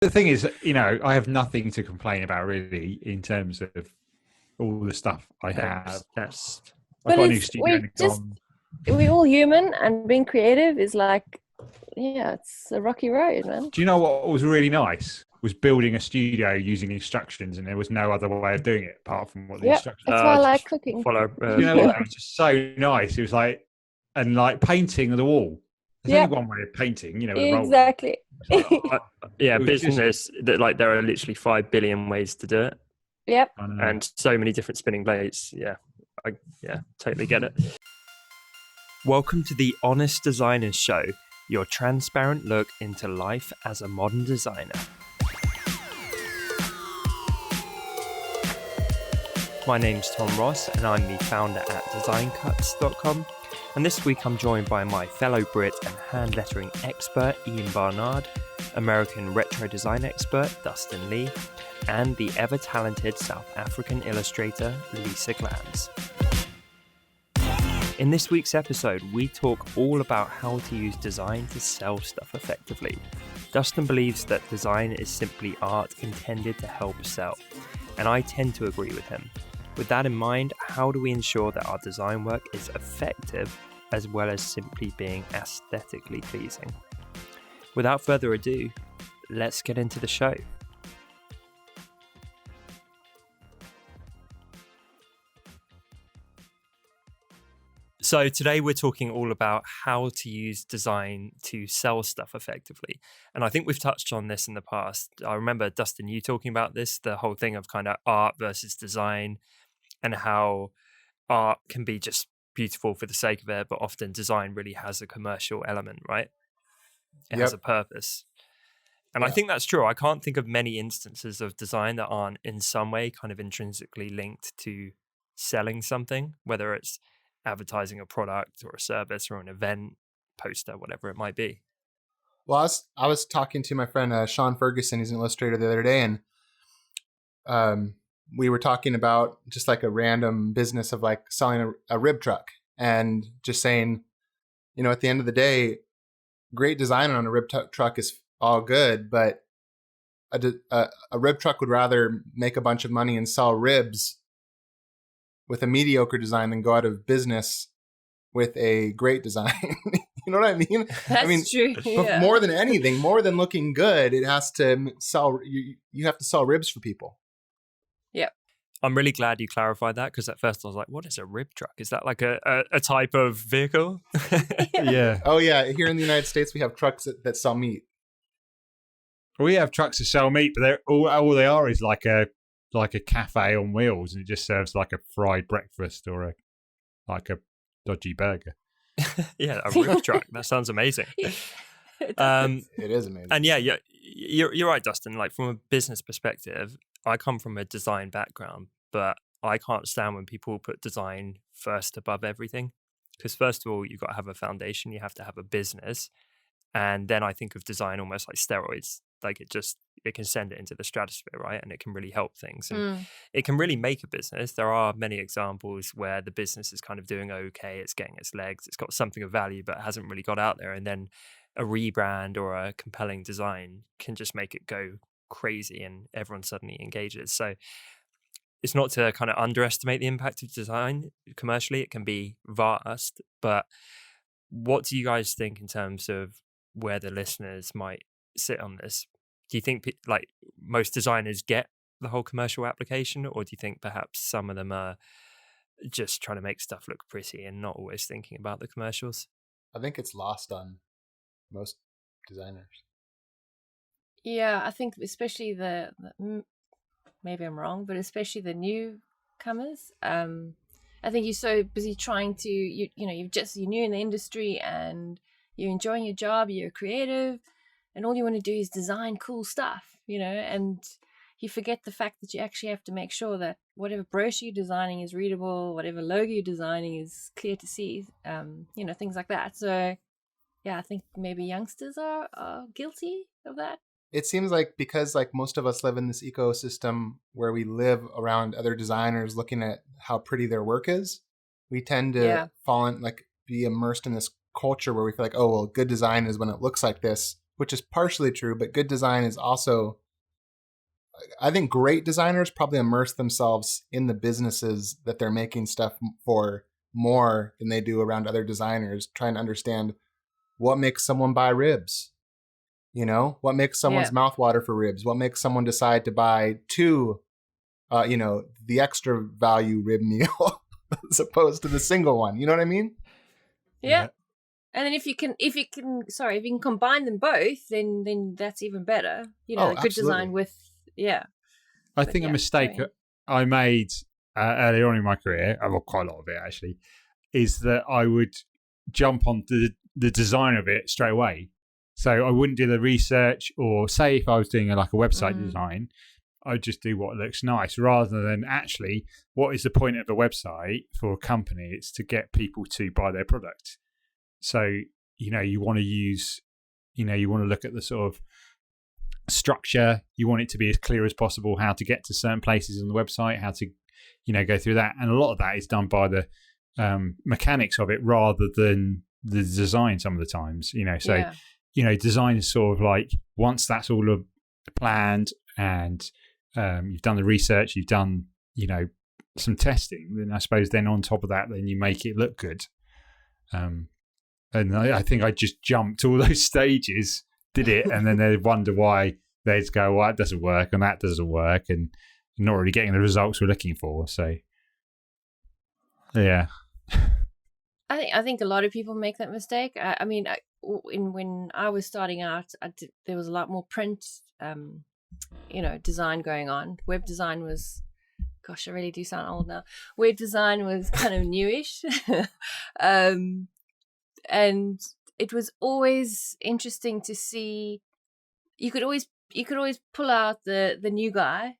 The thing is, I have nothing to complain about really in terms of all the stuff I have. That's I've But got a new studio in the just Comm. we're all human, and being creative is like, it's a rocky road, man. Do you know what was really nice? Was building a studio using instructions, and there was no other way of doing it apart from what the instructions. That's why I like just cooking. follow. You know what? It was just so nice. It was like painting the wall. There's only one way of painting, with a roller. Exactly. Business that there are literally 5 billion ways to do it. Yep. And so many different spinning blades. I totally get it. Welcome to the Honest Designers Show, your transparent look into life as a modern designer. My name's Tom Ross, and I'm the founder at designcuts.com. And this week I'm joined by my fellow Brit and hand lettering expert Ian Barnard, American retro design expert Dustin Lee, and the ever-talented South African illustrator Lisa Glans. In this week's episode, we talk all about how to use design to sell stuff effectively. Dustin believes that design is simply art intended to help sell, and I tend to agree with him. With that in mind, how do we ensure that our design work is effective as well as simply being aesthetically pleasing? Without further ado, let's get into the show. So today we're talking all about how to use design to sell stuff effectively. And I think we've touched on this in the past. I remember, Dustin, you talking about this, the whole thing of kind of art versus design, and how art can be just beautiful for the sake of it, but often design really has a commercial element, right? It has a purpose. And I think that's true. I can't think of many instances of design that aren't in some way kind of intrinsically linked to selling something, whether it's advertising a product or a service or an event, poster, whatever it might be. Well, I was talking to my friend Sean Ferguson. He's an illustrator the other day, and we were talking about just like a random business of like selling a rib truck, and just saying, at the end of the day, great design on a rib truck is all good, but a rib truck would rather make a bunch of money and sell ribs with a mediocre design than go out of business with a great design. You know what I mean? That's true. Yeah. More than anything, more than looking good, it has to sell. You have to sell ribs for people. Yep. I'm really glad you clarified that, because at first I was like, what is a rib truck? Is that like a type of vehicle? Yeah. Oh, yeah. Here in the United States, we have trucks that sell meat. We have trucks that sell meat, but all they are is like a cafe on wheels, and it just serves like a fried breakfast or a dodgy burger. Yeah, a rib truck. That sounds amazing. It is amazing. And you're right, Dustin. Like, from a business perspective, I come from a design background, but I can't stand when people put design first above everything. Because first of all, you've got to have a foundation. You have to have a business. And then I think of design almost like steroids. Like, it can send it into the stratosphere, right? And it can really help things. And it can really make a business. There are many examples where the business is kind of doing okay. It's getting its legs. It's got something of value, but hasn't really got out there. And then a rebrand or a compelling design can just make it go crazy and everyone suddenly engages. So it's not to kind of underestimate the impact of design commercially. It can be vast. But what do you guys think in terms of where the listeners might sit on this? Do you think like most designers get the whole commercial application, or do you think perhaps some of them are just trying to make stuff look pretty and not always thinking about the commercials? I think it's lost on most designers. Yeah, I think especially the maybe I'm wrong, but especially the newcomers. I think you're so busy trying to you're new in the industry and you're enjoying your job. You're creative. And all you want to do is design cool stuff, and you forget the fact that you actually have to make sure that whatever brochure you're designing is readable, whatever logo you're designing is clear to see, things like that. So, yeah, I think maybe youngsters are guilty of that. It seems like because like most of us live in this ecosystem where we live around other designers looking at how pretty their work is, we tend to fall in, be immersed in this culture where we feel like, oh, well, good design is when it looks like this, which is partially true, but good design is also, I think great designers probably immerse themselves in the businesses that they're making stuff for more than they do around other designers, trying to understand what makes someone buy ribs. You know, what makes someone's mouth water for ribs? What makes someone decide to buy two, the extra value rib meal as opposed to the single one? You know what I mean? Yeah. And then if you can combine them both, then that's even better. You know, good design with, I think a mistake I made earlier on in my career, I've got quite a lot of it actually, is that I would jump on the design of it straight away. So I wouldn't do the research, or say if I was doing a website design, I'd just do what looks nice rather than actually what is the point of a website for a company? It's to get people to buy their product. So, you want to use, you want to look at the sort of structure. You want it to be as clear as possible, how to get to certain places on the website, how to, go through that. And a lot of that is done by the mechanics of it rather than the design some of the times, design is sort of like, once that's all planned and you've done the research, you've done, some testing, then I suppose then on top of that, then you make it look good. And I think I just jumped all those stages, did it, and then they wonder why they'd go, well, that doesn't work and that doesn't work, and not really getting the results we're looking for. So, yeah. I think a lot of people make that mistake. When I was starting out, there was a lot more print, design going on. Web design was, gosh, I really do sound old now. Web design was kind of newish, and it was always interesting to see. You could always pull out the new guy,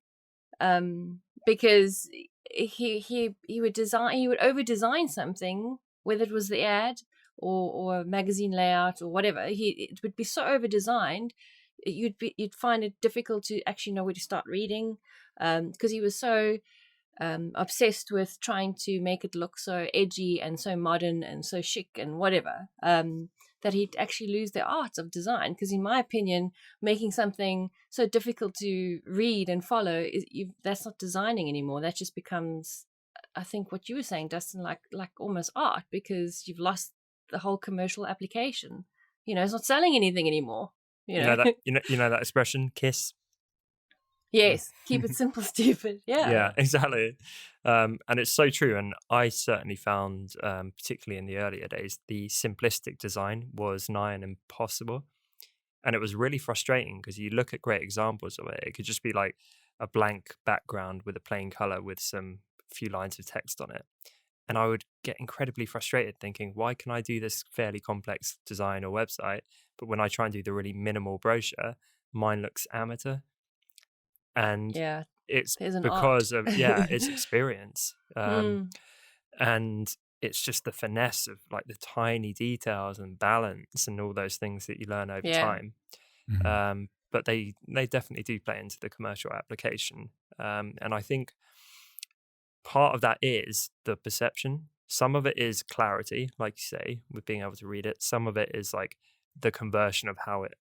because he would over design something, whether it was the ad or magazine layout or whatever. It would be so over designed, you'd find it difficult to actually know where to start reading, because he was so obsessed with trying to make it look so edgy and so modern and so chic and whatever, that he'd actually lose the art of design. Because in my opinion, making something so difficult to read and follow, that's not designing anymore. That just becomes, I think what you were saying, Dustin, like almost art, because you've lost the whole commercial application. It's not selling anything anymore. You know that expression, KISS. Yes, keep it simple, stupid. Yeah, exactly. And it's so true. And I certainly found, particularly in the earlier days, the simplistic design was nigh and impossible. And it was really frustrating because you look at great examples of it. It could just be like a blank background with a plain color with some few lines of text on it. And I would get incredibly frustrated thinking, why can I do this fairly complex design or website, but when I try and do the really minimal brochure, mine looks amateur? And it's because of it's experience, and it's just the finesse of like the tiny details and balance and all those things that you learn over time. But they definitely do play into the commercial application, and I think part of that is the perception. Some of it is clarity, like you say, with being able to read it. Some of it is like the conversion of how it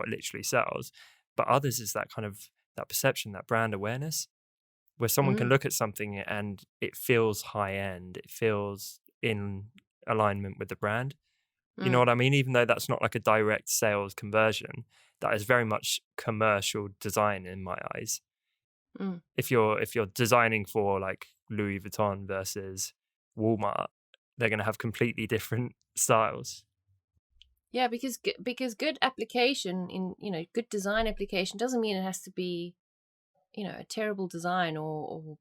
literally sells, but others is that kind of that perception, that brand awareness, where someone can look at something and it feels high end, it feels in alignment with the brand. You know what I mean? Even though that's not like a direct sales conversion, that is very much commercial design in my eyes. If you're designing for like Louis Vuitton versus Walmart, they're going to have completely different styles. Yeah, because good application good design application doesn't mean it has to be, a terrible design or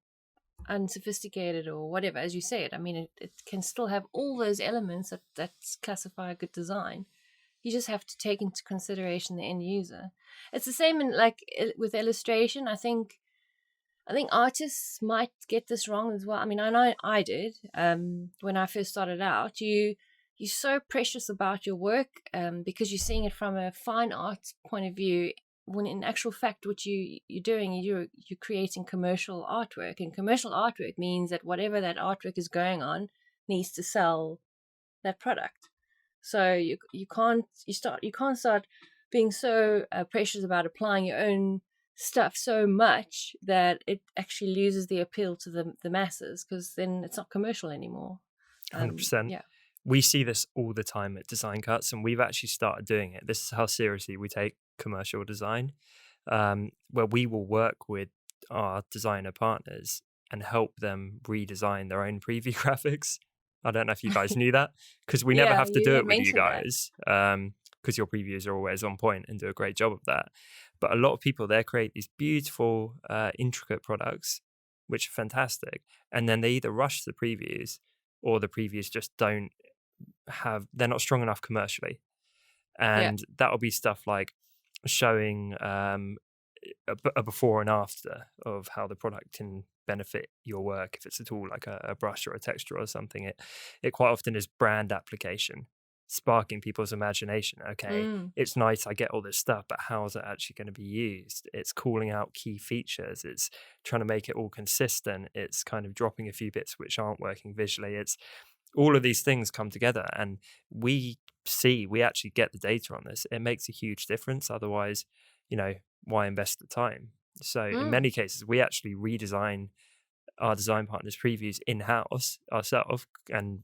unsophisticated or whatever, as you said. I mean, it can still have all those elements that classify a good design. You just have to take into consideration the end user. It's the same with illustration. I think artists might get this wrong as well. I mean, I know I did when I first started out. You're so precious about your work because you're seeing it from a fine art point of view, when in actual fact what you're doing, you're creating commercial artwork. And commercial artwork means that whatever that artwork is going on needs to sell that product. So you can't start being so precious about applying your own stuff so much that it actually loses the appeal to the masses, because then it's not commercial anymore. 100%. Yeah. We see this all the time at Design Cuts, and we've actually started doing it. This is how seriously we take commercial design, where we will work with our designer partners and help them redesign their own preview graphics. I don't know if you guys knew that, because we never have to do it with you guys, because your previews are always on point and do a great job of that. But a lot of people there create these beautiful, intricate products, which are fantastic. And then they either rush the previews, or the previews just they're not strong enough commercially. And that'll be stuff like showing a before and after of how the product can benefit your work. If it's a tool like a brush or a texture or something, it quite often is brand application, sparking people's imagination. Okay, it's nice, I get all this stuff, but how is it actually going to be used? It's calling out key features. It's trying to make it all consistent. It's kind of dropping a few bits which aren't working visually. It's all of these things come together, and we actually get the data on this. It makes a huge difference. Otherwise, why invest the time? So in many cases, we actually redesign our design partners' previews in-house ourselves. And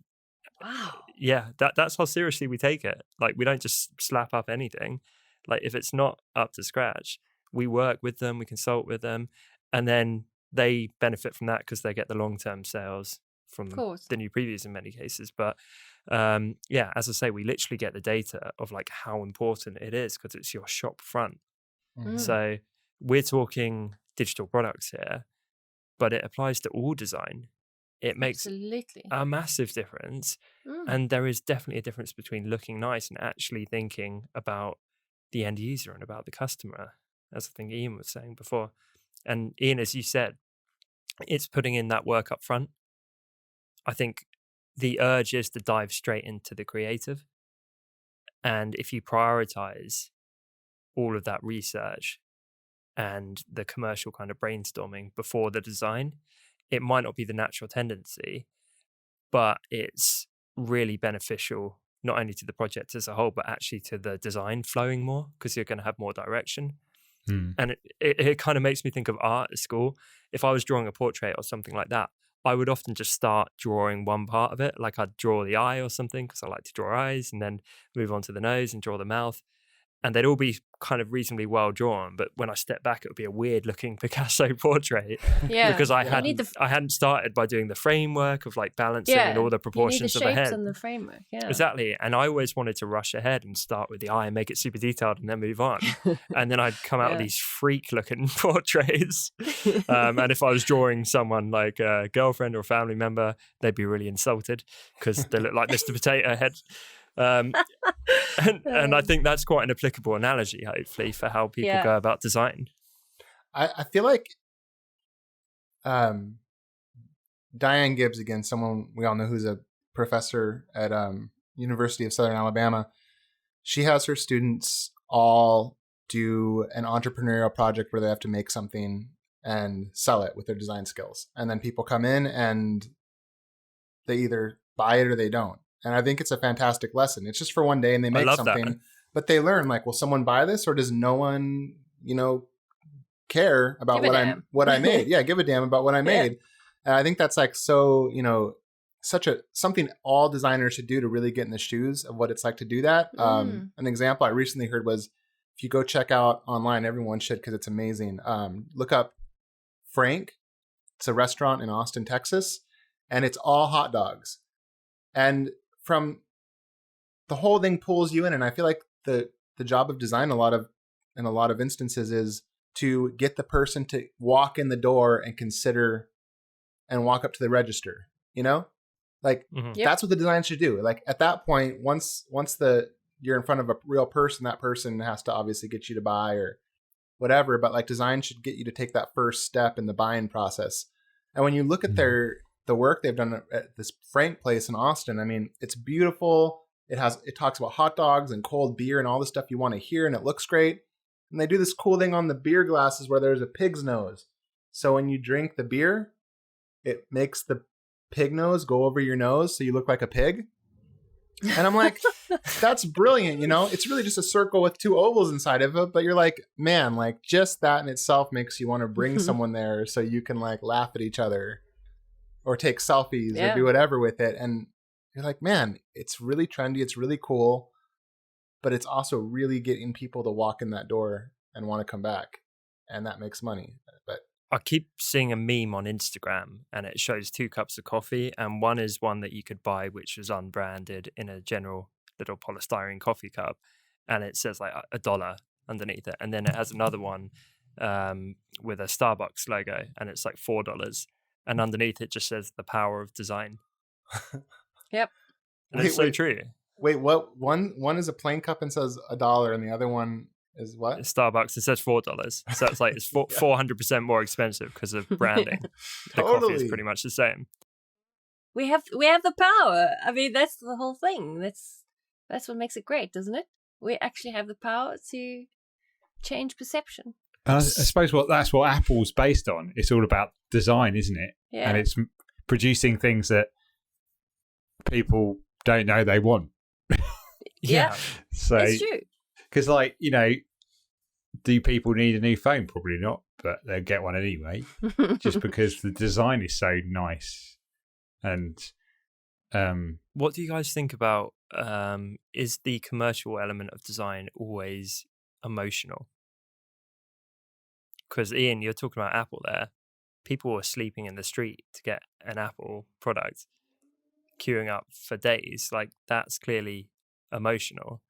that's how seriously we take it. Like, we don't just slap up anything. Like, if it's not up to scratch, we work with them, we consult with them, and then they benefit from that because they get the long-term sales from the new previews in many cases. But as I say, we literally get the data of like how important it is, because it's your shop front. So we're talking digital products here, but it applies to all design. It makes a massive difference. And there is definitely a difference between looking nice and actually thinking about the end user and about the customer, as I think Ian was saying before. And Ian, as you said, it's putting in that work up front. I think the urge is to dive straight into the creative. And if you prioritize all of that research and the commercial kind of brainstorming before the design, it might not be the natural tendency, but it's really beneficial not only to the project as a whole, but actually to the design flowing more, because you're going to have more direction. And it kind of makes me think of art at school. If I was drawing a portrait or something like that, I would often just start drawing one part of it. Like, I'd draw the eye or something, because I like to draw eyes, and then move on to the nose and draw the mouth. And they'd all be kind of reasonably well drawn, but when I step back, it would be a weird looking Picasso portrait. Because I hadn't started by doing the framework of like balancing and all the proportions of the head. You need the shapes and the framework. Exactly. And I always wanted to rush ahead and start with the eye and make it super detailed and then move on. And then I'd come out with these freak looking portraits. And if I was drawing someone like a girlfriend or a family member, they'd be really insulted because they look like Mr. Potato Head. And I think that's quite an applicable analogy, hopefully, for how people go about design. I feel like Diane Gibbs, again, someone we all know who's a professor at University of Southern Alabama, she has her students all do an entrepreneurial project where they have to make something and sell it with their design skills. And then people come in and they either buy it or they don't. And I think it's a fantastic lesson. It's just for one day and they make something, but they learn like, will someone buy this, or does no one, care about what I made? Yeah. Give a damn about what I made. And I think that's like, so, something all designers should do to really get in the shoes of what it's like to do that. An example I recently heard was, if you go check out online, everyone should, because it's amazing. Look up Frank. It's a restaurant in Austin, Texas, and it's all hot dogs. And from the whole thing pulls you in. And I feel like the job of design in a lot of instances is to get the person to walk in the door and consider and walk up to the register, that's what the design should do. Like, at that point, once you're in front of a real person, that person has to obviously get you to buy or whatever, but like, design should get you to take that first step in the buying process. And when you look at the work they've done at this Frank place in Austin, I mean, it's beautiful. It talks about hot dogs and cold beer and all the stuff you want to hear, and it looks great. And they do this cool thing on the beer glasses where there's a pig's nose. So when you drink the beer, it makes the pig nose go over your nose so you look like a pig. And I'm like, that's brilliant. It's really just a circle with 2 ovals inside of it. But you're like, man, like just that in itself makes you want to bring someone there so you can like laugh at each other or take selfies or do whatever with it. And you're like, man, it's really trendy. It's really cool. But it's also really getting people to walk in that door and want to come back. And that makes money. But I keep seeing a meme on Instagram and it shows 2 cups of coffee, and one is one that you could buy which was unbranded in a general little polystyrene coffee cup, and it says like $1 underneath it, and then it has another one with a Starbucks logo and it's like $4, and underneath it just says the power of design. Yep. And it's so true. Wait, what? One is a plain cup and says $1, and the other one is what? Starbucks, it says $4. So it's like it's 400% more expensive because of branding. The coffee is pretty much the same. We have the power. I mean, that's the whole thing. That's what makes it great, doesn't it? We actually have the power to change perception. I suppose that's what Apple's based on. It's all about design, isn't it? Yeah. And it's producing things that people don't know they want. Yeah. So it's true. Because, like, do people need a new phone? Probably not, but they'll get one anyway, just because the design is so nice. And what do you guys think about? Is the commercial element of design always emotional? Because Ian, you're talking about Apple there. People were sleeping in the street to get an Apple product, queuing up for days. Like, that's clearly emotional.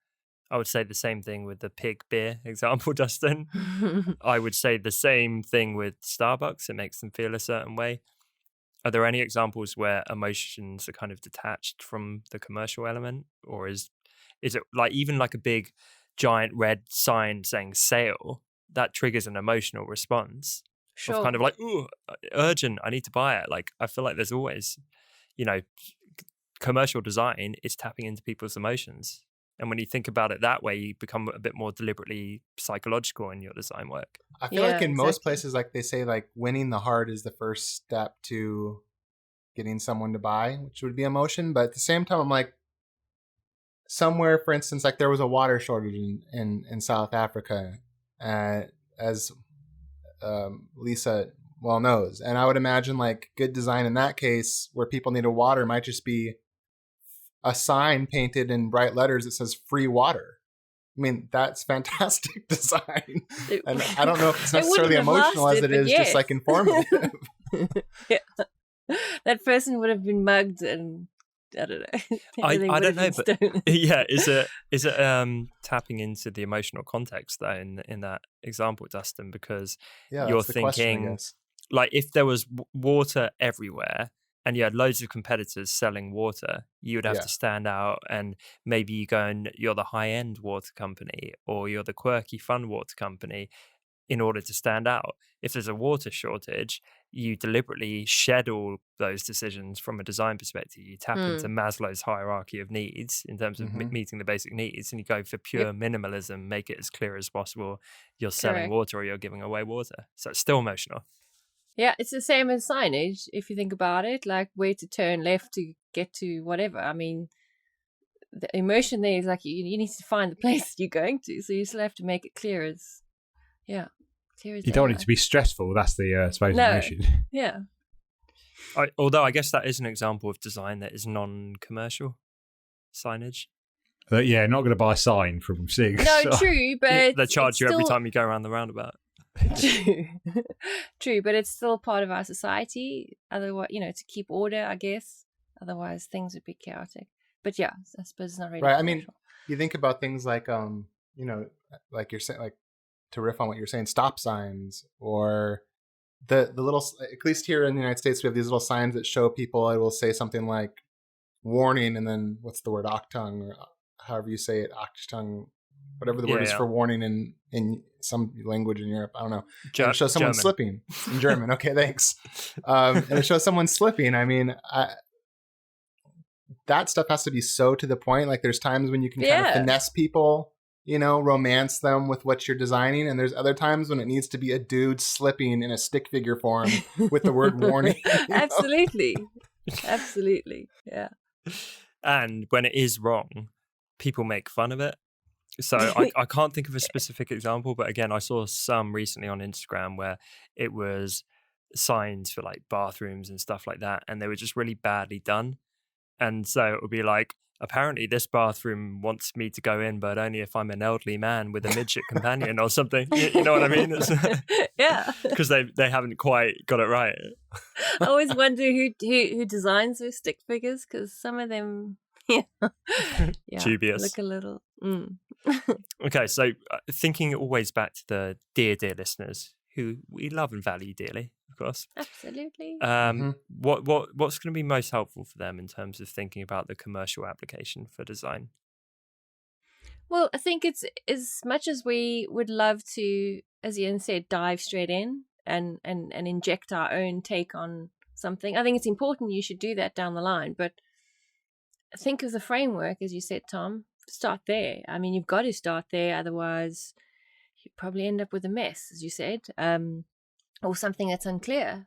I would say the same thing with the pig beer example, Dustin. I would say the same thing with Starbucks. It makes them feel a certain way. Are there any examples where emotions are kind of detached from the commercial element? Or is it like even like a big giant red sign saying sale, that triggers an emotional response? Sure. Of kind of like, ooh, urgent, I need to buy it. Like, I feel like there's always, commercial design is tapping into people's emotions. And when you think about it that way, you become a bit more deliberately psychological in your design work. I feel like in most places, like they say, like winning the heart is the first step to getting someone to buy, which would be emotion. But at the same time, I'm like, somewhere, for instance, like there was a water shortage in South Africa, as Lisa well knows. And I would imagine like good design in that case, where people needed water, might just be a sign painted in bright letters that says free water. I mean, that's fantastic design. And I don't know if it's necessarily emotional as it is just like informative. Yeah. That person would have been mugged and I don't know. I don't know, but yeah, is it tapping into the emotional context though in that example, Dustin? Because you're thinking like if there was water everywhere and you had loads of competitors selling water, you would have to stand out, and maybe you go and you're the high-end water company or you're the quirky fun water company in order to stand out. If there's a water shortage, you deliberately shed all those decisions from a design perspective. You tap into Maslow's hierarchy of needs in terms of meeting the basic needs, and you go for pure minimalism, make it as clear as possible. You're selling water or you're giving away water. So it's still emotional. Yeah, it's the same as signage, if you think about it, like where to turn left to get to whatever. I mean, the emotion there is like you need to find the place you're going to, so you still have to make it clear as clear as you don't want it to be stressful. That's the emotion. Yeah. Although I guess that is an example of design that is non-commercial signage. Not going to buy a sign from Sig. No, true, but they charge you every time you go around the roundabout. True, but it's still part of our society. Otherwise, to keep order, I guess. Otherwise, things would be chaotic. But yeah, I suppose it's not really right. commercial. I mean, you think about things like, like you're saying, like to riff on what you're saying, stop signs, or the little. At least here in the United States, we have these little signs that show people. I will say something like warning, and then what's the word, octung, or however you say it, octung. Whatever the word is for warning in some language in Europe. I don't know. And it shows someone German. slipping in German. Okay, thanks. And it shows someone slipping. I mean, that stuff has to be so to the point. Like there's times when you can kind of finesse people, romance them with what you're designing. And there's other times when it needs to be a dude slipping in a stick figure form with the word warning. Absolutely. Absolutely. Yeah. And when it is wrong, people make fun of it. So I can't think of a specific example, but again, I saw some recently on Instagram where it was signs for like bathrooms and stuff like that, and they were just really badly done. And so it would be like, apparently this bathroom wants me to go in, but only if I'm an elderly man with a midget companion or something. You know what I mean? Yeah. Because they haven't quite got it right. I always wonder who designs those stick figures, because some of them, yeah, dubious. look a little. Okay, so thinking always back to the dear listeners who we love and value dearly, of course. Absolutely. What's going to be most helpful for them in terms of thinking about the commercial application for design? Well, I think it's, as much as we would love to, as Ian said, dive straight in and inject our own take on something, I think it's important you should do that down the line. But think of the framework, as you said, Tom. Start there. I mean, you've got to start there. Otherwise, you probably end up with a mess, as you said, or something that's unclear.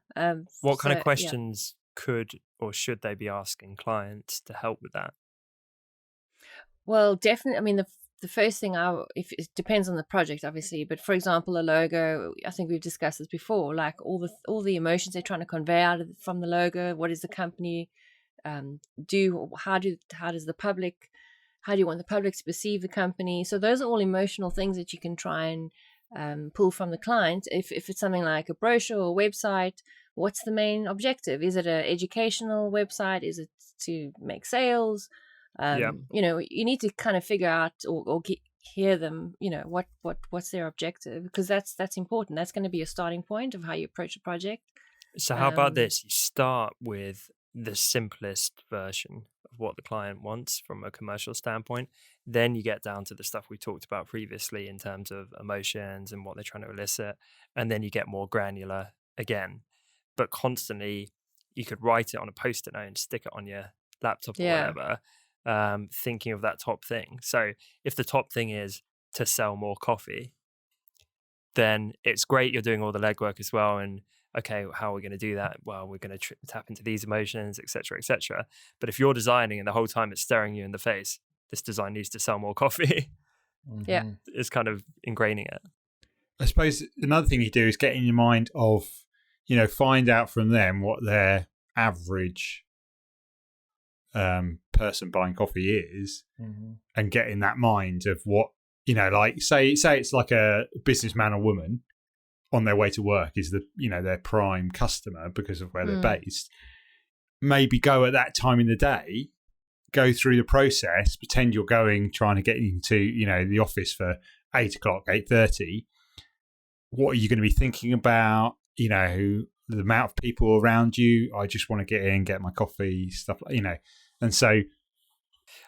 What kind of questions could or should they be asking clients to help with that? Well, definitely. I mean, the first thing if it depends on the project, obviously, but for example, a logo, I think we've discussed this before, like all the emotions they're trying to convey from the logo. What does the company do? How does the public? How do you want the public to perceive the company? So those are all emotional things that you can try and pull from the client. If it's something like a brochure or a website, what's the main objective? Is it an educational website? Is it to make sales? You know, you need to kind of figure out or hear them, you know, what's their objective, because that's important. That's going to be a starting point of how you approach a project. So how about this? You start with the simplest version of what the client wants from a commercial standpoint. Then you get down to the stuff we talked about previously in terms of emotions and what they're trying to elicit. And then you get more granular again. But constantly, you could write it on a Post-it note and stick it on your laptop or whatever, thinking of that top thing. So if the top thing is to sell more coffee, then it's great you're doing all the legwork as well. And okay, how are we going to do that? Well, we're going to tap into these emotions, etc., etc. But if you're designing and the whole time it's staring you in the face, this design needs to sell more coffee. Yeah, it's kind of ingraining it. I suppose another thing you do is get in your mind of, you know, find out from them what their average person buying coffee is, and get in that mind of what, you know, like say it's like a businessman or woman on their way to work is the, you know, their prime customer because of where they're based. Maybe go at that time in the day, go through the process, pretend you're trying to get into, you know, the office for 8:30. What are you going to be thinking about? You know, the amount of people around you. I just want to get in, get my coffee, stuff like, you know. And so,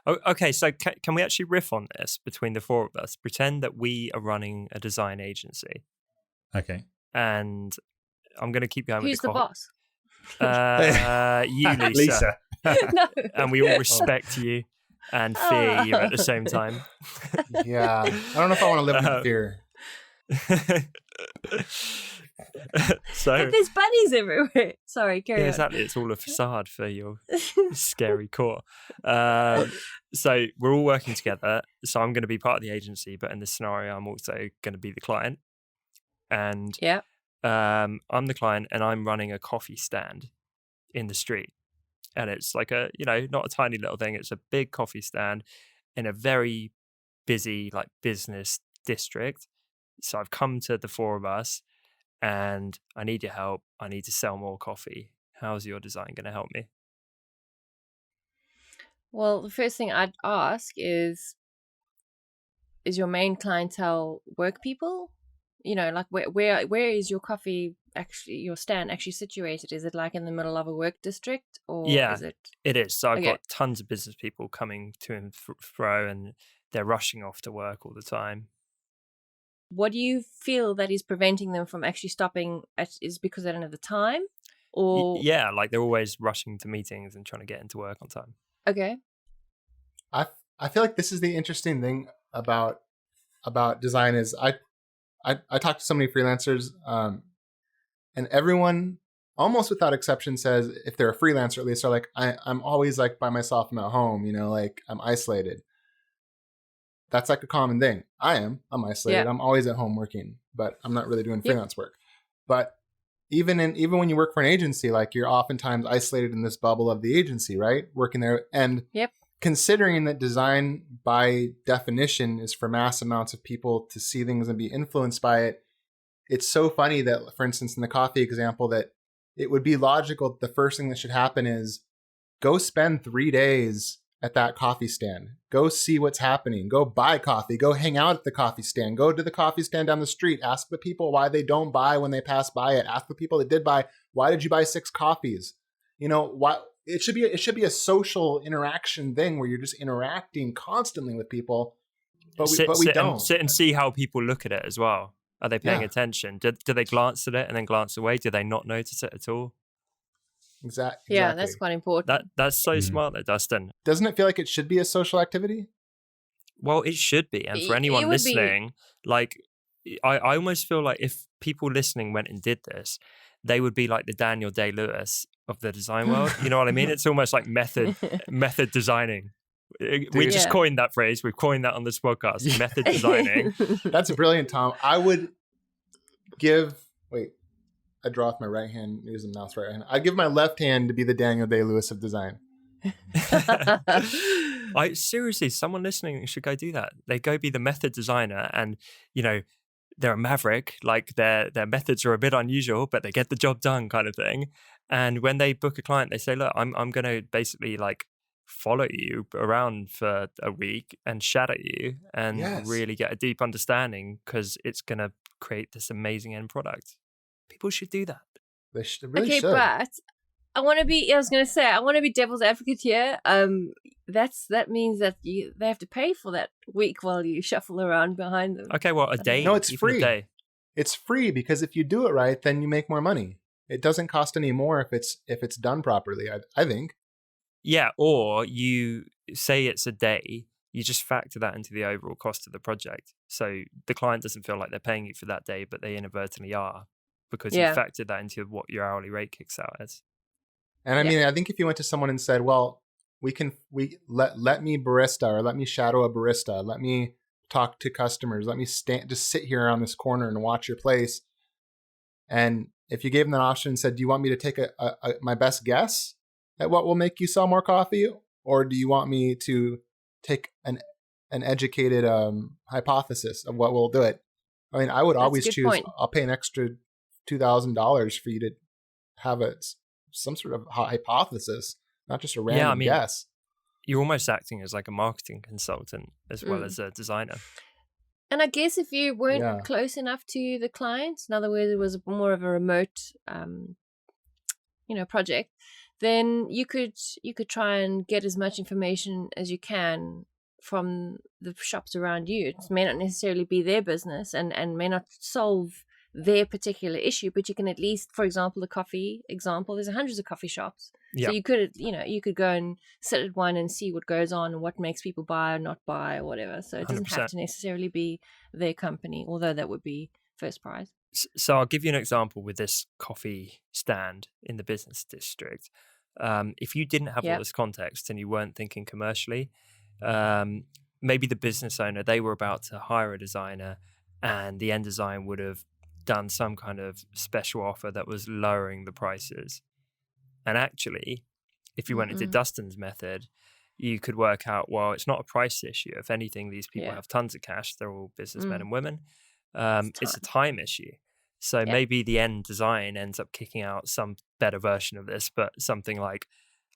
okay, so can we actually riff on this between the four of us? Pretend that we are running a design agency. Okay. And I'm going to keep going Who's with the boss? You, Lisa. No. And we all respect you and fear you at the same time. Yeah. I don't know if I want to live in fear. So But there's bunnies everywhere. Sorry, carry on. Exactly. It's all a facade for your scary core. So we're all working together. So I'm going to be part of the agency, but in this scenario, I'm also going to be the client. And I'm the client, and I'm running a coffee stand in the street. And it's like a, you know, not a tiny little thing. It's a big coffee stand in a very busy, like, business district. So I've come to the four of us, and I need your help. I need to sell more coffee. How's your design going to help me? Well, the first thing I'd ask is your main clientele work people? You know, like where is your coffee actually, your stand actually situated? Is it like in the middle of a work district, or is it? It is. So I've got tons of business people coming to and fro, and they're rushing off to work all the time. What do you feel that is preventing them from actually stopping? Is because they don't have the time, or yeah, like they're always rushing to meetings and trying to get into work on time. Okay. I feel like this is the interesting thing about design is I talk to so many freelancers, and everyone almost without exception says, if they're a freelancer at least, are like, I'm always like by myself, I'm at home, like I'm isolated. That's like a common thing. I'm isolated. Yeah. I'm always at home working, but I'm not really doing freelance work. But even when you work for an agency, like you're oftentimes isolated in this bubble of the agency, right? Working there. And considering that design by definition is for mass amounts of people to see things and be influenced by it, it's so funny that, for instance, in the coffee example, that it would be logical that the first thing that should happen is go spend 3 days at that coffee stand. Go see what's happening. Go buy coffee. Go hang out at the coffee stand. Go to the coffee stand down the street. Ask the people why they don't buy when they pass by it. Ask the people that did buy, why did you buy 6 coffees? Why it should be a social interaction thing where you're just interacting constantly with people. But we don't. Sit and see how people look at it as well. Are they paying attention? Do they glance at it and then glance away? Do they not notice it at all? Exactly. Yeah, that's quite important. That's so smart there, Dustin. Doesn't it feel like it should be a social activity? Well, it should be. And for anyone listening, like I almost feel like if people listening went and did this, they would be like the Daniel Day-Lewis of the design world. You know what I mean? It's almost like method designing. We just coined that phrase. We've coined that on this podcast, method designing. That's brilliant, Tom. I would I draw with my right hand, using the mouse right hand. I'd give my left hand to be the Daniel Day-Lewis of design. Seriously, someone listening should go do that. They go be the method designer, and they're a maverick. Like their methods are a bit unusual, but they get the job done, kind of thing. And when they book a client, they say, "Look, I'm going to basically like follow you around for a week and shadow you and really get a deep understanding, because it's going to create this amazing end product." People should do that. They really should. But I want to be devil's advocate here. That means that they have to pay for that week while you shuffle around behind them. Okay, well, a day. No, it's free. It's free because if you do it right, then you make more money. It doesn't cost any more if it's done properly, I think. Yeah, or you say it's a day, you just factor that into the overall cost of the project. So the client doesn't feel like they're paying you for that day, but they inadvertently are, because you factored that into what your hourly rate kicks out as. And I mean, I think if you went to someone and said, well, let me barista, or let me shadow a barista, let me talk to customers, let me just sit here on this corner and watch your place. And if you gave them that option and said, do you want me to take my best guess at what will make you sell more coffee? Or do you want me to take an educated hypothesis of what will do it? I mean, I would always choose, I'll pay an extra $2,000 for you to have some sort of hypothesis, not just a random guess. You're almost acting as like a marketing consultant as well as a designer. And I guess if you weren't close enough to the client, in other words, it was more of a remote, project, then you could try and get as much information as you can from the shops around you. It may not necessarily be their business and may not solve their particular issue, but you can at least, for example, the coffee example, there's hundreds of coffee shops. So you could go and sit at one and see what goes on and what makes people buy or not buy or whatever. So it doesn't 100%. have to necessarily be their company, although that would be first prize. So I'll give you an example with this coffee stand in the business district. If you didn't have all this context and you weren't thinking commercially, maybe the business owner, they were about to hire a designer, and the end design would have done some kind of special offer that was lowering the prices. And actually, if you went into Dustin's method, you could work out, well, it's not a price issue. If anything, these people have tons of cash. They're all businessmen and women. It's a time issue. So maybe the end design ends up kicking out some better version of this, but something like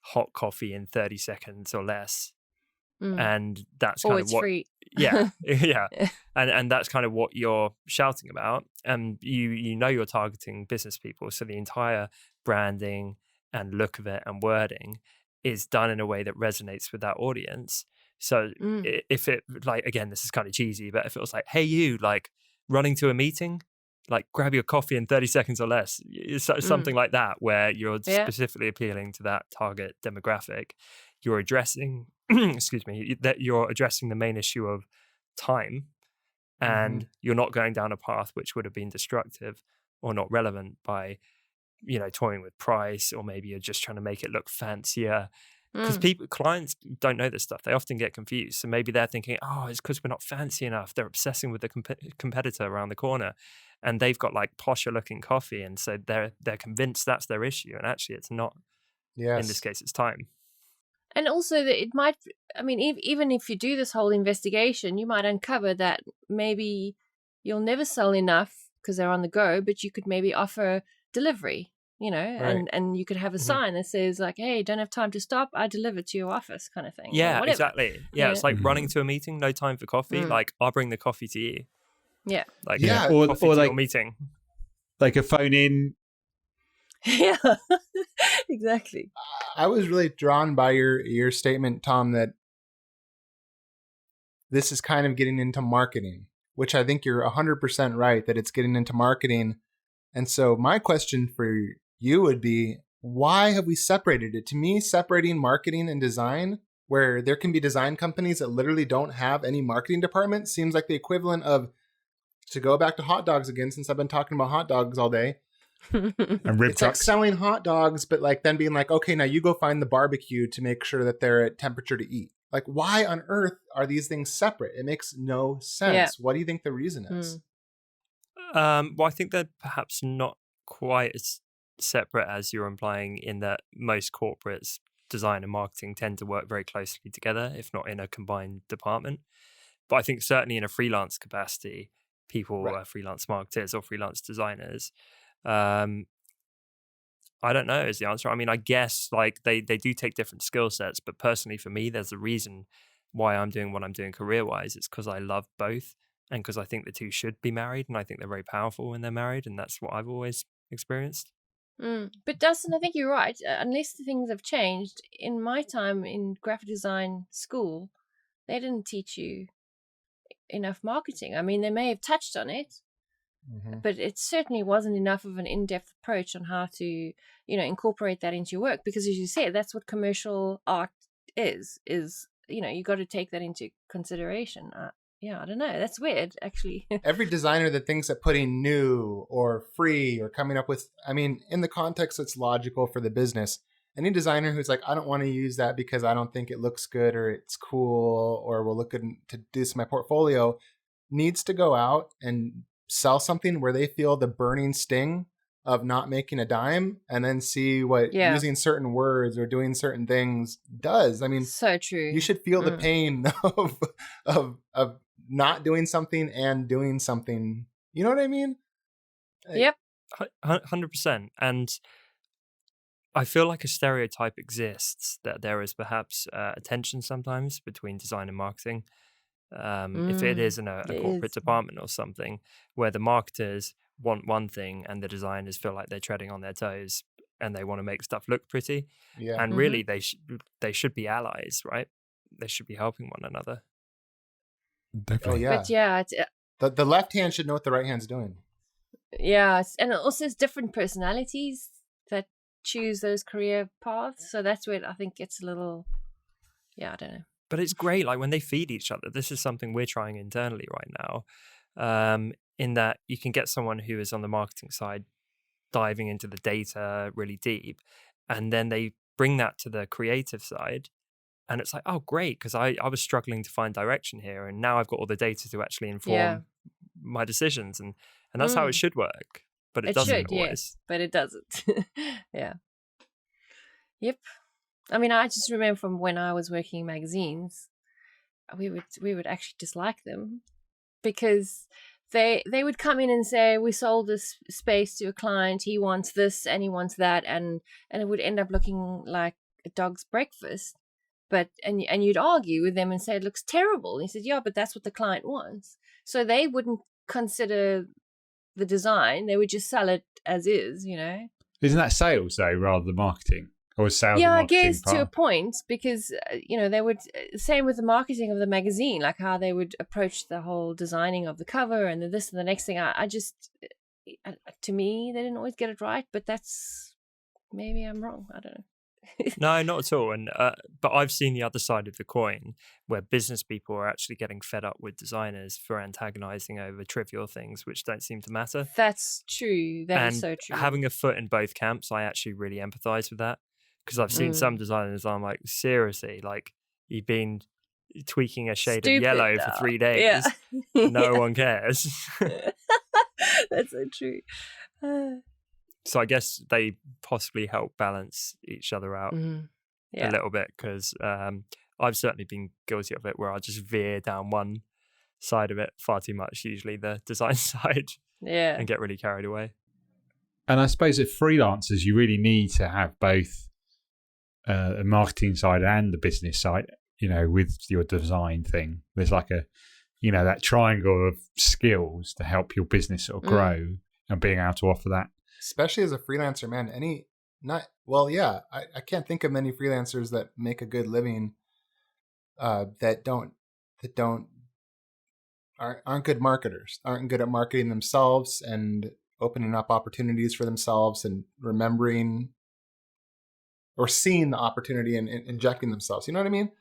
hot coffee in 30 seconds or less. And that's kind of what free. And that's kind of what you're shouting about. And you know you're targeting business people, so the entire branding and look of it and wording is done in a way that resonates with that audience. So if it, like, again, this is kind of cheesy, but if it was like, hey, you, like, running to a meeting, like, grab your coffee in 30 seconds or less, something like that, where you're specifically appealing to that target demographic, you're addressing that you're addressing the main issue of time, and you're not going down a path which would have been destructive or not relevant by toying with price, or maybe you're just trying to make it look fancier. Because Mm. clients don't know this stuff. They often get confused. So maybe they're thinking, oh, it's because we're not fancy enough. They're obsessing with the competitor around the corner, and they've got like posher looking coffee, and so they're convinced that's their issue. And actually, it's not. Yes. In this case, it's time. And also that it might, I mean, even if you do this whole investigation, you might uncover that maybe you'll never sell enough because they're on the go, but you could maybe offer delivery, Right. and you could have a sign that says like, hey, don't have time to stop, I deliver to your office, kind of thing. Yeah, or whatever. exactly. Yeah, it's like running to a meeting, no time for coffee. Mm. Like, I'll bring the coffee to you. Yeah. Like, Yeah. Or coffee to like your meeting. like a phone in. Yeah, exactly. I was really drawn by your statement, Tom, that this is kind of getting into marketing, which I think you're 100% right, that it's getting into marketing. And so my question for you would be, why have we separated it? To me, separating marketing and design, where there can be design companies that literally don't have any marketing department, seems like the equivalent of, to go back to hot dogs again, since I've been talking about hot dogs all day, And rib it's like trucks. selling hot dogs, but like then being like, okay, now you go find the barbecue to make sure that they're at temperature to eat. Like, why on earth are these things separate? It makes no sense. Yeah. What do you think the reason is? Well, I think they're perhaps not quite as separate as you're implying, in that most corporates, design and marketing, tend to work very closely together, if not in a combined department. But I think certainly in a freelance capacity, people Right. are freelance marketers or freelance designers. I don't know is the answer. I mean, I guess like they do take different skill sets, but personally for me, there's a reason why I'm doing what I'm doing career-wise. It's because I love both, and because I think the two should be married, and I think they're very powerful when they're married, and that's what I've always experienced. But Dustin, I think you're right. Unless the things have changed, in my time in graphic design school, they didn't teach you enough marketing. I mean, they may have touched on it, but it certainly wasn't enough of an in-depth approach on how to, incorporate that into your work. Because as you said, that's what commercial art is, you got to take that into consideration. I don't know. That's weird, actually. Every designer that thinks that putting new or free or coming up with, I mean, in the context that's logical for the business, any designer who's like, I don't want to use that because I don't think it looks good or it's cool or will look good to do this in my portfolio, needs to go out and sell something where they feel the burning sting of not making a dime, and then see what using certain words or doing certain things does. I mean, so true. You should feel the pain of not doing something and doing something. You know what I mean? Yep. 100%. And I feel like a stereotype exists that there is perhaps a tension sometimes between design and marketing. If it is in a corporate department or something, where the marketers want one thing and the designers feel like they're treading on their toes and they want to make stuff look pretty. Yeah. And really they should be allies, right? They should be helping one another. Definitely. Oh yeah. But yeah, the left hand should know what the right hand's doing. Yeah, and also it's different personalities that choose those career paths. So that's where I think it's a little, I don't know. But it's great, like when they feed each other. This is something we're trying internally right now, in that you can get someone who is on the marketing side diving into the data really deep, and then they bring that to the creative side, and it's like, oh, great, because I was struggling to find direction here, and now I've got all the data to actually inform my decisions, and that's how it should work. But it doesn't always. Yes, but it doesn't. Yeah. Yep. I mean, I just remember from when I was working in magazines, we would actually dislike them because they would come in and say, we sold this space to a client, he wants this and he wants that, and it would end up looking like a dog's breakfast. But and you'd argue with them and say it looks terrible. And he said, yeah, but that's what the client wants. So they wouldn't consider the design; they would just sell it as is, Isn't that sales though, rather than marketing? Or sales? Yeah, and I marketing guess to a point, because they would, same with the marketing of the magazine, like how they would approach the whole designing of the cover and the this and the next thing. I just, to me, they didn't always get it right, but that's, maybe I'm wrong. I don't know. No, not at all. And but I've seen the other side of the coin, where business people are actually getting fed up with designers for antagonizing over trivial things which don't seem to matter. That's true. That is And so true. having a foot in both camps, I actually really empathize with that, because I've seen some designers, I'm like, seriously, like, you've been tweaking a shade Stupid, of yellow for 3 days. Yeah. No one cares. That's so true. So I guess they possibly help balance each other out Yeah. a little bit, because I've certainly been guilty of it, where I just veer down one side of it far too much, usually the design side, Yeah. and get really carried away. And I suppose at freelancers, you really need to have both a marketing side and the business side, with your design thing. There's like that triangle of skills to help your business sort of grow and being able to offer that. Especially as a freelancer, man, I can't think of many freelancers that make a good living that aren't good marketers, aren't good at marketing themselves and opening up opportunities for themselves and remembering or seeing the opportunity and injecting themselves. You know what I mean?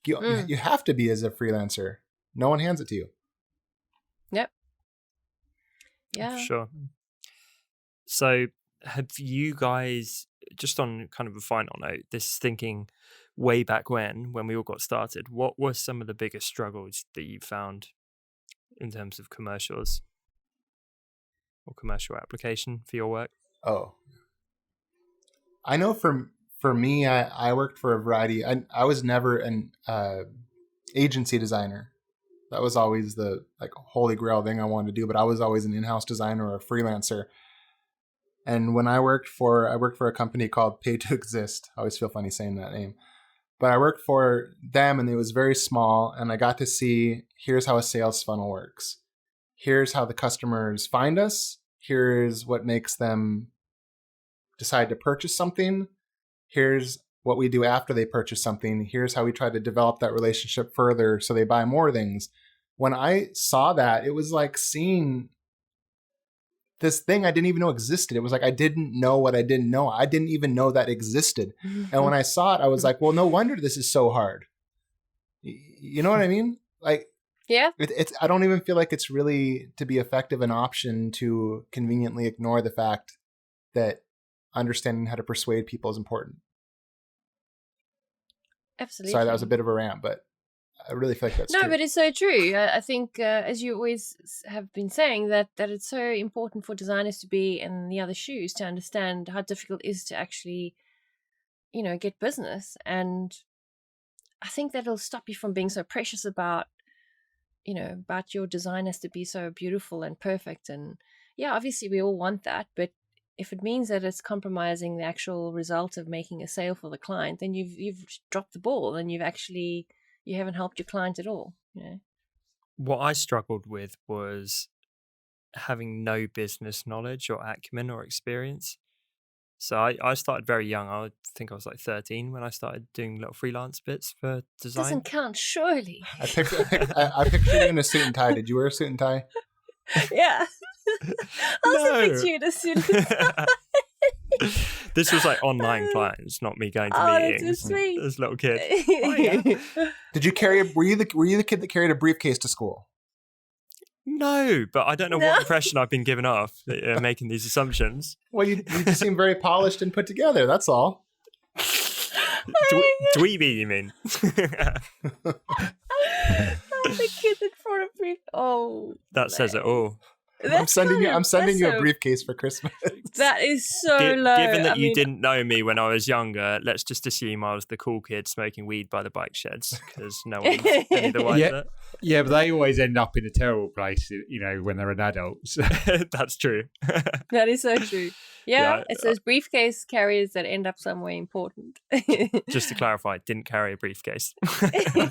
You have to be as a freelancer. No one hands it to you. Yep. Yeah. For sure. So have you guys, just on kind of a final note, this thinking way back when we all got started, what were some of the biggest struggles that you found in terms of commercials or commercial application for your work? Oh, I know for me, I worked for a variety. I was never an agency designer. That was always the holy grail thing I wanted to do, but I was always an in-house designer or a freelancer. And when I worked for a company called Pay to Exist. I always feel funny saying that name. But I worked for them, and it was very small, and I got to see, here's how a sales funnel works. Here's how the customers find us. Here's what makes them decide to purchase something. Here's what we do after they purchase something. Here's how we try to develop that relationship further so they buy more things. When I saw that, it was like seeing this thing I didn't even know existed. It was like I didn't know what I didn't know. I didn't even know that existed. And when I saw it, I was like, well, no wonder this is so hard. You know what I mean? Like, yeah, it's. I don't even feel like it's really, to be effective, an option to conveniently ignore the fact that understanding how to persuade people is important. absolutely. Sorry, that was a bit of a rant, but I really feel like that's true. No, but it's so true. I think, as you always have been saying, that it's so important for designers to be in the other shoes to understand how difficult it is to actually, get business. And I think that'll stop you from being so precious about your design has to be so beautiful and perfect. And yeah, obviously we all want that, but if it means that it's compromising the actual result of making a sale for the client, then you've dropped the ball, and you haven't helped your client at all. What I struggled with was having no business knowledge or acumen or experience. So I started very young. I think I was like 13 when I started doing little freelance bits for design. Doesn't count, surely. I pictured you in a suit and tie. Did you wear a suit and tie? Yeah. I also No. picture you in a suit and tie. This was like online clients, not me going to Oh, meetings. that's so sweet. As a little kid. Oh, yeah. Did you were you the kid that carried a briefcase to school? No, but I don't know No. what impression I've been given off making these assumptions. Well, you just seem very polished and put together. That's all. Dweeby, you mean? Oh, the kid that brought a brief. Oh, That says it all. I'm sending you a brief. briefcase for Christmas. That is so low. Given that I you mean, didn't know me when I was younger, let's just assume I was the cool kid smoking weed by the bike sheds, because no one's any the wiser. Yeah, but they always end up in a terrible place, when they're an adult. So. That's true. That is so true. Yeah, Yeah, it's those briefcase carriers that end up somewhere important. Just to clarify, didn't carry a briefcase.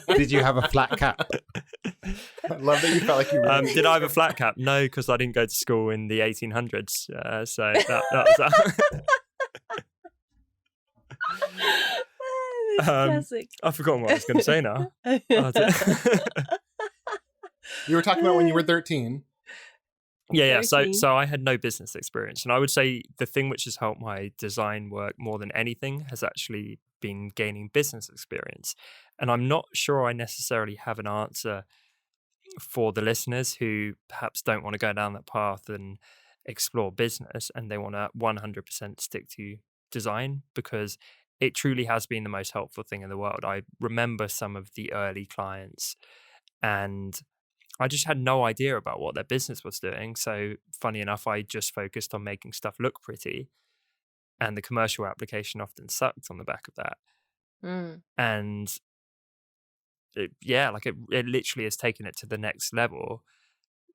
Did you have a flat cap? I love that you felt like you were. Did I have a flat cap? No, because I didn't go to school in the 1800s. So that was that. Classic. I've forgotten what I was going to say now. You were talking about when you were 13. Yeah. Very So I had no business experience, and I would say the thing which has helped my design work more than anything has actually been gaining business experience. And I'm not sure I necessarily have an answer for the listeners who perhaps don't want to go down that path and explore business, and they want to 100% stick to design, because it truly has been the most helpful thing in the world. I remember some of the early clients, and I just had no idea about what their business was doing. So funny enough, I just focused on making stuff look pretty, and the commercial application often sucked on the back of that. And it literally has taken it to the next level,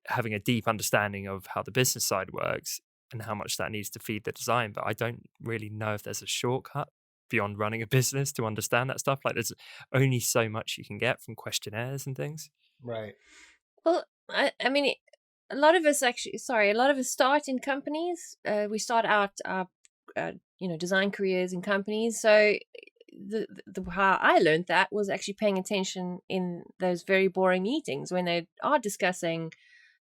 having a deep understanding of how the business side works and how much that needs to feed the design. But I don't really know if there's a shortcut beyond running a business to understand that stuff. Like, there's only so much you can get from questionnaires and things. Right. Well, I mean, a lot of us start in companies. We start out our, design careers in companies. So the how I learned that was actually paying attention in those very boring meetings when they are discussing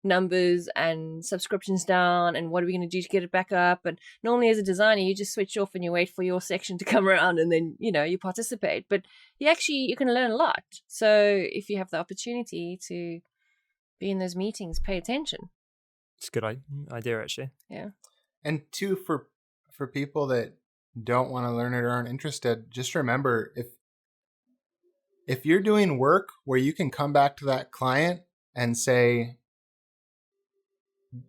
numbers and subscriptions down and what are we going to do to get it back up. And normally as a designer, you just switch off and you wait for your section to come around, and then you participate. But you can learn a lot. So if you have the opportunity to be in those meetings, pay attention. It's a good idea, actually. Yeah. And two, for people that don't want to learn it or aren't interested, just remember, if you're doing work where you can come back to that client and say,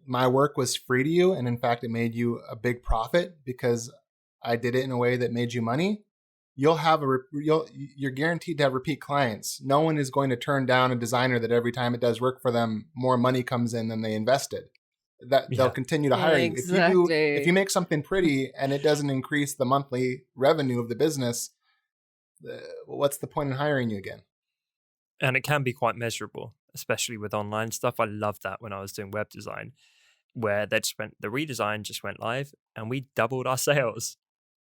my work was free to you, and in fact it made you a big profit because I did it in a way that made you money, you're guaranteed to have repeat clients. No one is going to turn down a designer that every time it does work for them, more money comes in than they invested. They'll continue to hire you. If you make something pretty and it doesn't increase the monthly revenue of the business, what's the point in hiring you again? And it can be quite measurable, especially with online stuff. I loved that when I was doing web design, where the redesign just went live and we doubled our sales.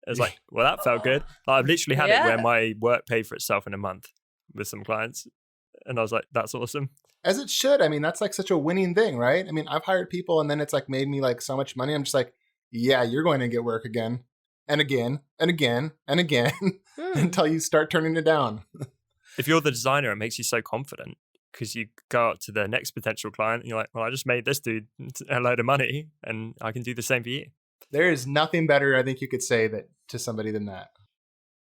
It was like, well, that felt good. I've literally had it where my work paid for itself in a month with some clients. And I was like, that's awesome. As it should. I mean, that's like such a winning thing, right? I mean, I've hired people and then it's like made me like so much money. I'm just like, yeah, you're going to get work again and again and again and again until you start turning it down. If you're the designer, it makes you so confident because you go out to the next potential client and you're like, well, I just made this dude a load of money and I can do the same for you. There is nothing better, I think you could say that to somebody than that.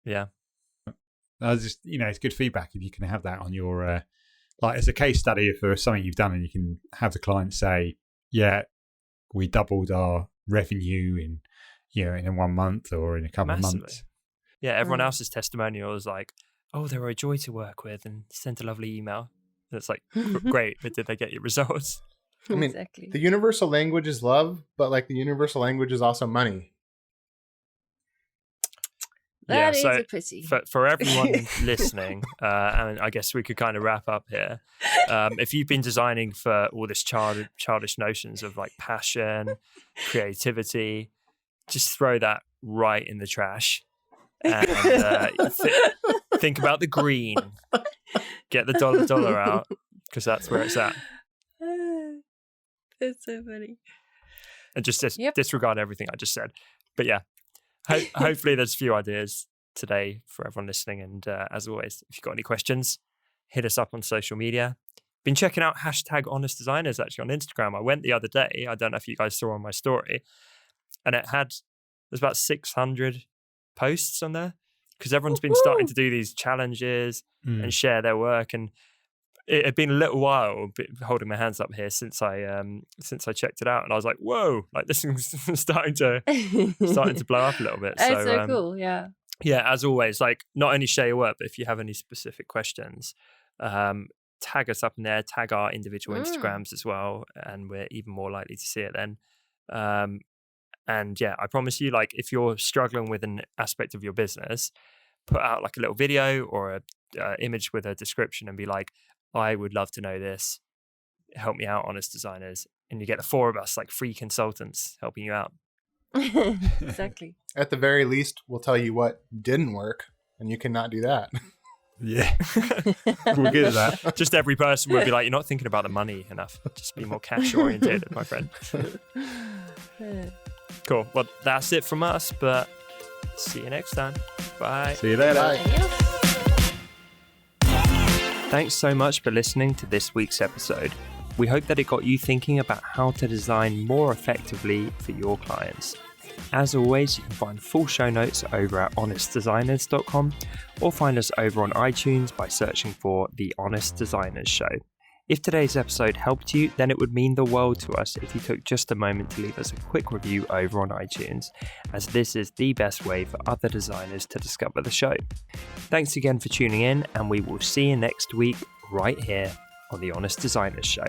Yeah. It's good feedback if you can have that on your, like as a case study for something you've done, and you can have the client say, yeah, we doubled our revenue in 1 month or in a couple of months. Yeah. Everyone else's testimonial is like, oh, they were a joy to work with and sent a lovely email. And it's like, great, but did they get your results? I mean, exactly. The universal language is love, but like the universal language is also money. That is a pity. For everyone listening, and I guess we could kind of wrap up here. If you've been designing for all this childish notions of like passion, creativity, just throw that right in the trash. And think about the green. Get the dollar out, because that's where it's at. That's so funny. And just disregard everything I just said. But yeah, hopefully there's a few ideas today for everyone listening. And as always, if you've got any questions, hit us up on social media. Been checking out #HonestDesigners actually on Instagram. I went the other day. I don't know if you guys saw on my story. And there's about 600 posts on there, because everyone's been starting to do these challenges and share their work. And it had been a little while holding my hands up here since I checked it out, and I was like, whoa, like this is starting to blow up a little bit. That's so cool. Yeah, as always, like not only share your work, but if you have any specific questions, tag us up in there, tag our individual Instagrams as well, and we're even more likely to see it then. And yeah, I promise you, like if you're struggling with an aspect of your business, put out like a little video or a image with a description and be like, I would love to know this. Help me out, Honest Designers. And you get the 4 of us, like free consultants helping you out. Exactly. At the very least, we'll tell you what didn't work, and you cannot do that. Yeah. We're good at that. Just every person would be like, you're not thinking about the money enough. Just be more cash oriented, my friend. Cool. Well, that's it from us, but see you next time. Bye. See you later. Bye. Thanks so much for listening to this week's episode. We hope that it got you thinking about how to design more effectively for your clients. As always, you can find full show notes over at honestdesigners.com or find us over on iTunes by searching for The Honest Designers Show. If today's episode helped you, then it would mean the world to us if you took just a moment to leave us a quick review over on iTunes, as this is the best way for other designers to discover the show. Thanks again for tuning in, and we will see you next week right here on The Honest Designers Show.